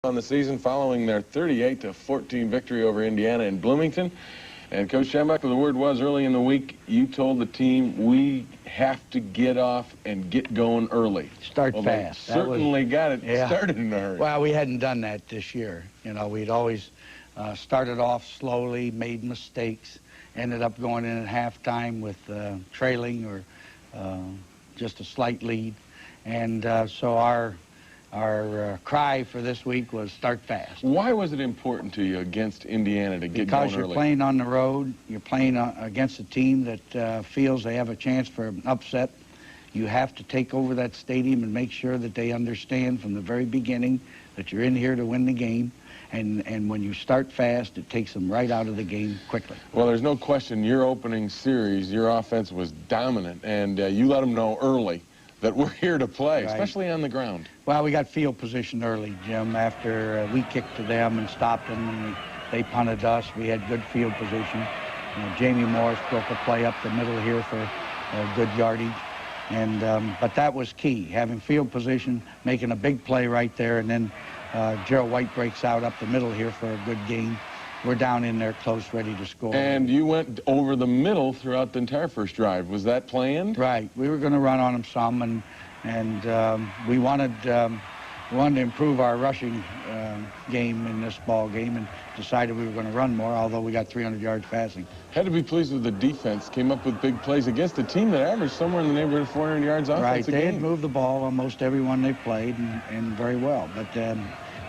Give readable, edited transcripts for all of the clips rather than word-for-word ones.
On the season following their 38-14 victory over Indiana in Bloomington. And Coach Schembechler, the word was early in the week, you told the team we have to get off and get going early. Start fast. They certainly got it started in a hurry. Well, we hadn't done that this year. You know, we'd always started off slowly, made mistakes, ended up going in at halftime with trailing or just a slight lead. And so our cry for this week was start fast. Why was it important to you against Indiana to get going early? Because you're playing on the road. You're playing against a team that feels they have a chance for an upset. You have to take over that stadium and make sure that they understand from the very beginning that you're in here to win the game. And when you start fast, it takes them right out of the game quickly. Well, there's no question your opening series, your offense was dominant, and you let them know early that we're here to play, right, especially on the ground. Well, we got field position early, Jim. After we kicked to them and stopped them, and they punted us, we had good field position. Jamie Morris broke a play up the middle here for good yardage. And but that was key, having field position, making a big play right there, and then Gerald White breaks out up the middle here for a good gain. We're down in there close, ready to score. And you went over the middle throughout the entire first drive. Was that planned? Right. We were going to run on them some, and we wanted to improve our rushing game in this ball game, and decided we were going to run more, although we got 300 yards passing. Had to be pleased with the defense. Came up with big plays against a team that averaged somewhere in the neighborhood of 400 yards offense. Right. They had moved the ball almost everyone they played, and very well. But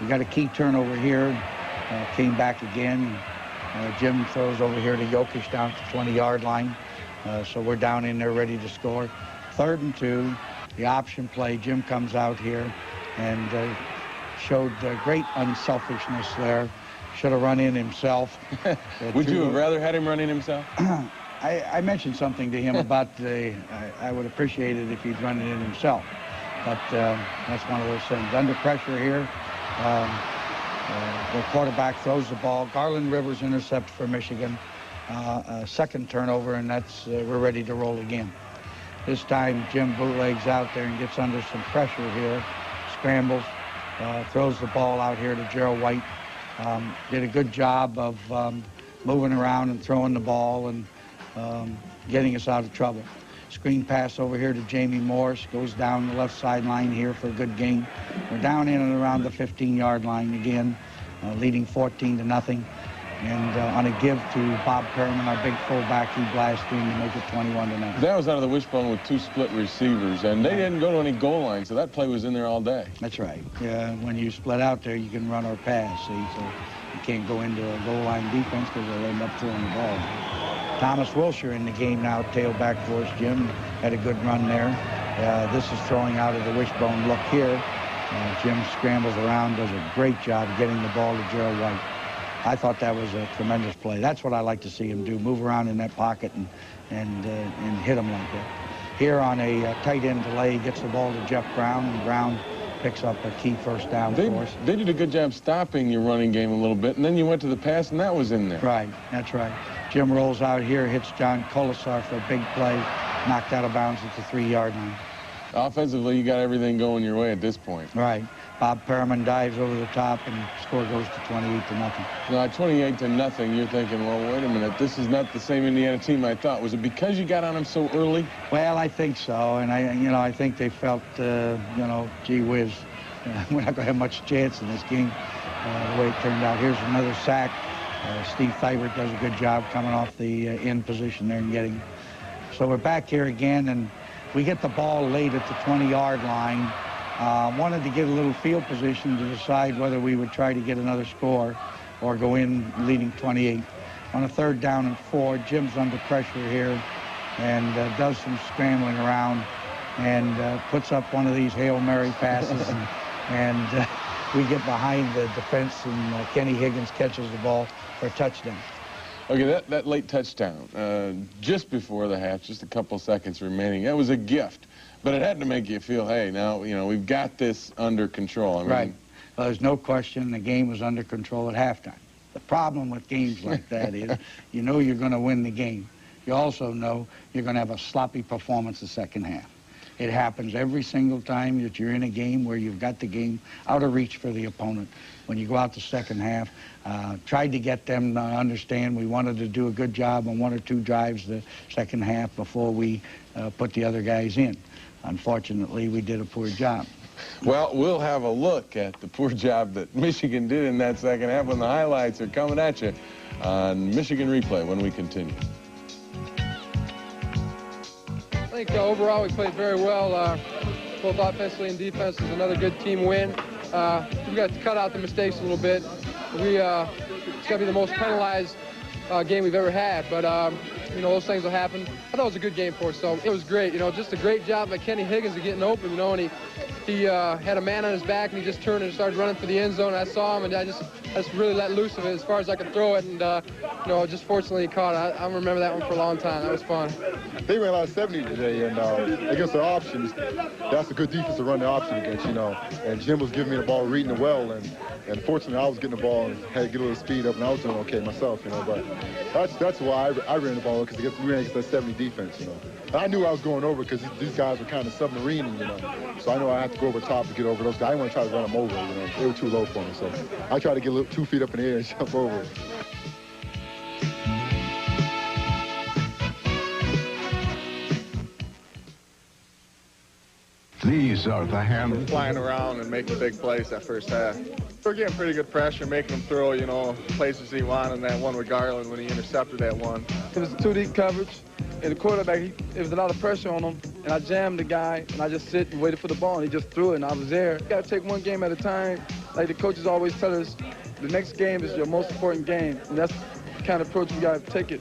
we got a key turnover here. Came back again. Jim throws over here to Jokic down to the 20-yard line. So we're down in there ready to score. 3rd and 2, the option play. Jim comes out here and showed great unselfishness there. Should have run in himself. Would you have rather had him run in himself? I mentioned something to him about I would appreciate it if he'd run it in himself. But that's one of those things. Under pressure here. The quarterback throws the ball. Garland Rivers intercepts for Michigan. Second turnover, and that's we're ready to roll again. This time, Jim bootlegs out there and gets under some pressure here. Scrambles, throws the ball out here to Gerald White. Did a good job of moving around and throwing the ball and getting us out of trouble. Screen pass over here to Jamie Morris. Goes down the left sideline here for a good gain. We're down in and around the 15-yard line again, leading 14-0. And on a give to Bob Perriman, our big fullback, he blasted in to make it 21-0. That was out of the wishbone with 2 split receivers, and they didn't go to any goal line, so that play was in there all day. That's right. When you split out there, you can run or pass, see, so you can't go into a goal line defense because they'll end up throwing the ball. Thomas Wilshire in the game now, tailback for us, Jim. Had a good run there. This is throwing out of the wishbone look here. Jim scrambles around, does a great job getting the ball to Gerald White. I thought that was a tremendous play. That's what I like to see him do, move around in that pocket and hit him like that. Here on a tight end delay, gets the ball to Jeff Brown, and Brown picks up a key first down for us. They did a good job stopping your running game a little bit, and then you went to the pass, and that was in there. Right, that's right. Jim rolls out here, hits John Colasar for a big play, knocked out of bounds at the 3-yard line. Offensively, you got everything going your way at this point. Right. Bob Perriman dives over the top, and the score goes to 28-0. Now, 28-0, you're thinking, well, wait a minute, this is not the same Indiana team I thought. Was it because you got on them so early? Well, I think so, and I think they felt, gee whiz, we're not going to have much chance in this game, the way it turned out. Here's another sack. Steve Thibert does a good job coming off the end position there and getting. So we're back here again, and we get the ball late at the 20-yard line. Wanted to get a little field position to decide whether we would try to get another score or go in leading 28. On a 3rd down and 4, Jim's under pressure here and does some scrambling around and puts up one of these Hail Mary passes, and we get behind the defense, and Kenny Higgins catches the ball for a touchdown. Okay, that late touchdown, just before the half, just a couple seconds remaining, that was a gift. But it had to make you feel, hey, now, we've got this under control. I mean, right. Well, there's no question the game was under control at halftime. The problem with games like that is you know you're going to win the game. You also know you're going to have a sloppy performance the second half. It happens every single time that you're in a game where you've got the game out of reach for the opponent. When you go out the second half, tried to get them to understand we wanted to do a good job on 1 or 2 drives the second half before we put the other guys in. Unfortunately, we did a poor job. Well, we'll have a look at the poor job that Michigan did in that second half when the highlights are coming at you on Michigan Replay when we continue. I think overall we played very well, both offensively and defensively. Another good team win. We got to cut out the mistakes a little bit. It's going to be the most penalized game we've ever had, but you know, those things will happen. I thought it was a good game for us, so it was great. You know, just a great job by Kenny Higgins of getting open, you know, and he had a man on his back, and he just turned and started running for the end zone. I saw him, and I just really let loose of it as far as I could throw it, and you know, just fortunately he caught it. I remember that one for a long time. That was fun. They ran a lot of 70 today, and against their options, that's a good defense to run the option against, you know. And Jim was giving me the ball, reading it well, and fortunately I was getting the ball and had to get a little speed up, and I was doing okay myself, you know. But that's why I ran the ball, because we ran against that 70 defense, you know. And I knew I was going over because these guys were kind of submarining, you know. So I know I had to go over top to get over those guys. I didn't want to try to run them over, you know. They were too low for me, so I tried to get 2 feet up in the air and jump over. These are the handles. Flying around and making big plays that first half. We're getting pretty good pressure, making them throw, you know, places he wanted, and that one with Garland when he intercepted that one. It was 2 deep coverage, and the quarterback, it was a lot of pressure on him, and I jammed the guy, and I just sit and waited for the ball, and he just threw it, and I was there. You got to take one game at a time. Like the coaches always tell us, the next game is your most important game, and that's the kind of approach we got to take it.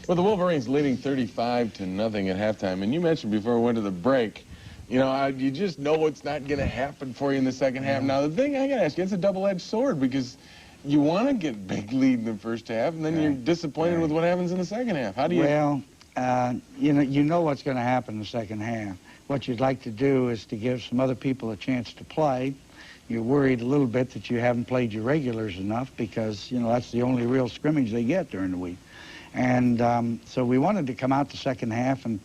Well, the Wolverines leading 35-0 at halftime, and you mentioned before we went to the break, you know, you just know what's not going to happen for you in the second half. Now, the thing I got to ask you, it's a double-edged sword, because you want to get big lead in the first half, and then you're disappointed with what happens in the second half. How do you... Well, you know what's going to happen in the second half. What you'd like to do is to give some other people a chance to play. You're worried a little bit that you haven't played your regulars enough, because, you know, that's the only real scrimmage they get during the week. And so we wanted to come out the second half and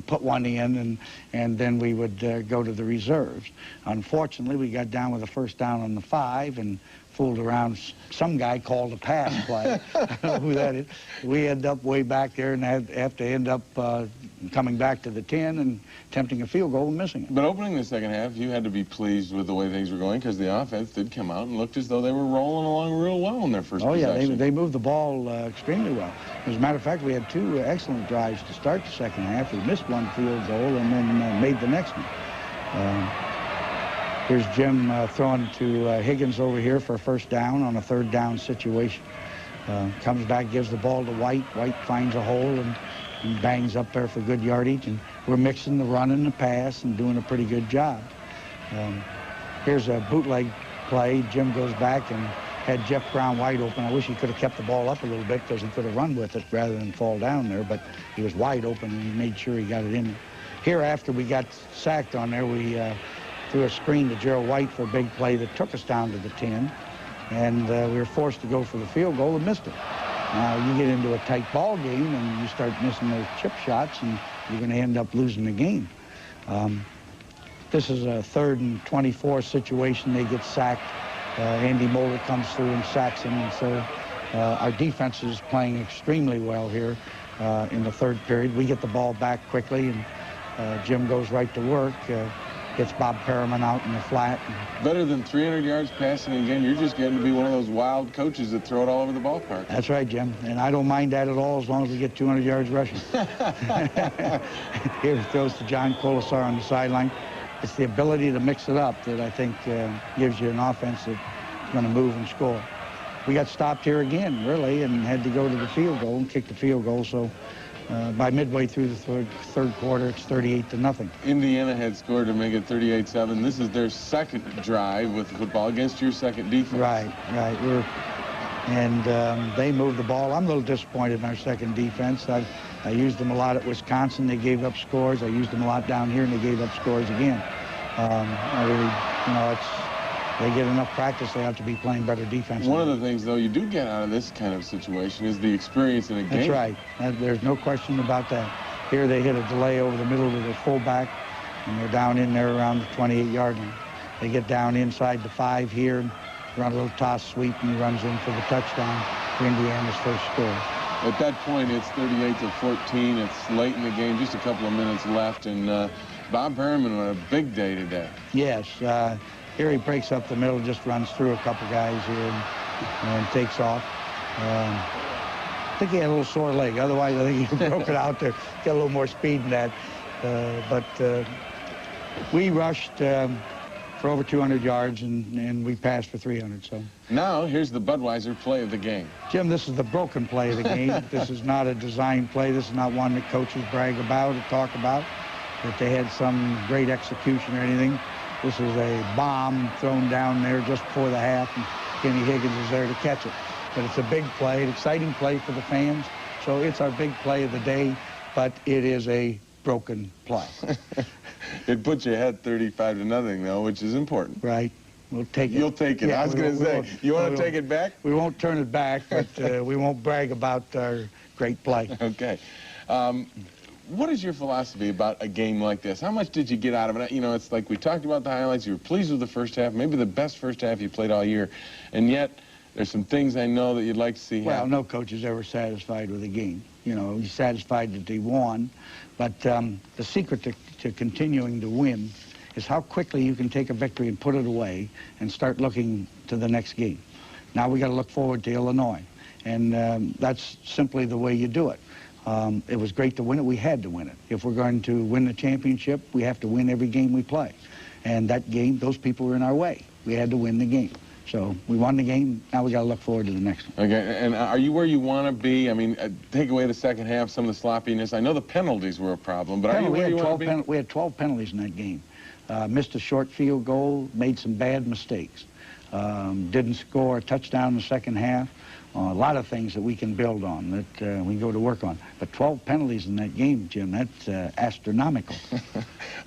put one in, and then we would go to the reserves. Unfortunately, we got down with a first down on the 5 and fooled around. Some guy called a pass play. I don't know who that is. We end up way back there and have to end up coming back to the 10 and attempting a field goal and missing it. But opening the second half, you had to be pleased with the way things were going, because the offense did come out and looked as though they were rolling along real well in their first possession. Yeah, they moved the ball extremely well. As a matter of fact, we had 2 excellent drives to start the second half. We missed one field goal and then made the next one. Here's Jim throwing to Higgins over here for a first down on a 3rd down situation. Comes back, gives the ball to White. White finds a hole and bangs up there for good yardage. And we're mixing the run and the pass and doing a pretty good job. Here's a bootleg play. Jim goes back and had Jeff Brown wide open. I wish he could have kept the ball up a little bit, because he could have run with it rather than fall down there. But he was wide open, and he made sure he got it in there. Here, after we got sacked on there, we threw a screen to Gerald White for a big play that took us down to the 10, and we were forced to go for the field goal and missed it. Now, you get into a tight ball game and you start missing those chip shots, and you're going to end up losing the game. This is a 3rd and 24 situation. They get sacked. Andy Moeller comes through and sacks him, and so our defense is playing extremely well here in the 3rd period. We get the ball back quickly, and Jim goes right to work. Gets Bob Perriman out in the flat. Better than 300 yards passing again. You're just getting to be one of those wild coaches that throw it all over the ballpark. That's right, Jim. And I don't mind that at all, as long as we get 200 yards rushing. Here it throws to John Colasar on the sideline. It's the ability to mix it up that I think gives you an offense that's going to move and score. We got stopped here again, really, and had to go to the field goal and kick the field goal. So by midway through the third quarter, it's 38-0. Indiana had scored to make it 38-7. This is their 2nd drive with the football against your 2nd defense. Right. They moved the ball. I'm a little disappointed in our 2nd defense. I used them a lot at Wisconsin. They gave up scores. I used them a lot down here, and they gave up scores again. They get enough practice. They have to be playing better defense. One of the things, though, you do get out of this kind of situation is the experience in a game. That's right. There's no question about that. Here they hit a delay over the middle to their fullback, and they're down in there around the 28-yard line. They get down inside the 5 here, and run a little toss sweep, and he runs in for the touchdown for Indiana's first score. At that point, it's 38-14. It's late in the game, just a couple of minutes left, and Bob Herman on a big day today. Yes, here he breaks up the middle, just runs through a couple guys here and takes off. I think he had a little sore leg. Otherwise, I think he broke it out there, get a little more speed than that. But we rushed for over 200 yards, and we passed for 300. So now, here's the Budweiser play of the game. Jim, this is the broken play of the game. This is not a design play. This is not one that coaches brag about or talk about, that they had some great execution or anything. This is a bomb thrown down there just before the half, and Kenny Higgins is there to catch it. But it's a big play, an exciting play for the fans. So it's our big play of the day, but it is a broken play. It puts you ahead 35-0, though, which is important. Right. We'll take it. You'll take it. Yeah, I was going to say, you want to take it back? We won't turn it back, but we won't brag about our great play. Okay. What is your philosophy about a game like this? How much did you get out of it? You know, it's like we talked about the highlights. You were pleased with the first half, maybe the best first half you played all year. And yet, there's some things I know that you'd like to see happen. Well, no coach is ever satisfied with a game. You know, he's satisfied that he won. But the secret to continuing to win is how quickly you can take a victory and put it away and start looking to the next game. Now we got to look forward to Illinois. And that's simply the way you do it. It was great to win it. We had to win it. If we're going to win the championship, we have to win every game we play. And that game, those people were in our way. We had to win the game. So we won the game. Now we got to look forward to the next one. Okay, and are you where you want to be? I mean, take away the second half, some of the sloppiness. I know the penalties were a problem, but are you where you want to be? We had 12 penalties in that game. Missed a short field goal, made some bad mistakes. Didn't score a touchdown in the second half. A lot of things that we can build on, that we go to work on. But 12 penalties in that game, Jim, that's astronomical.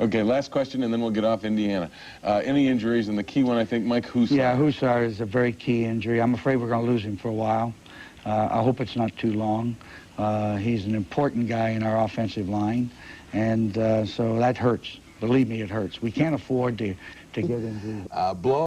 Okay, last question, and then we'll get off Indiana. Any injuries? And the key one, I think, Mike Hussar. Yeah, Hussar is a very key injury. I'm afraid we're going to lose him for a while. I hope it's not too long. He's an important guy in our offensive line, and so that hurts. Believe me, it hurts. We can't afford to get injured.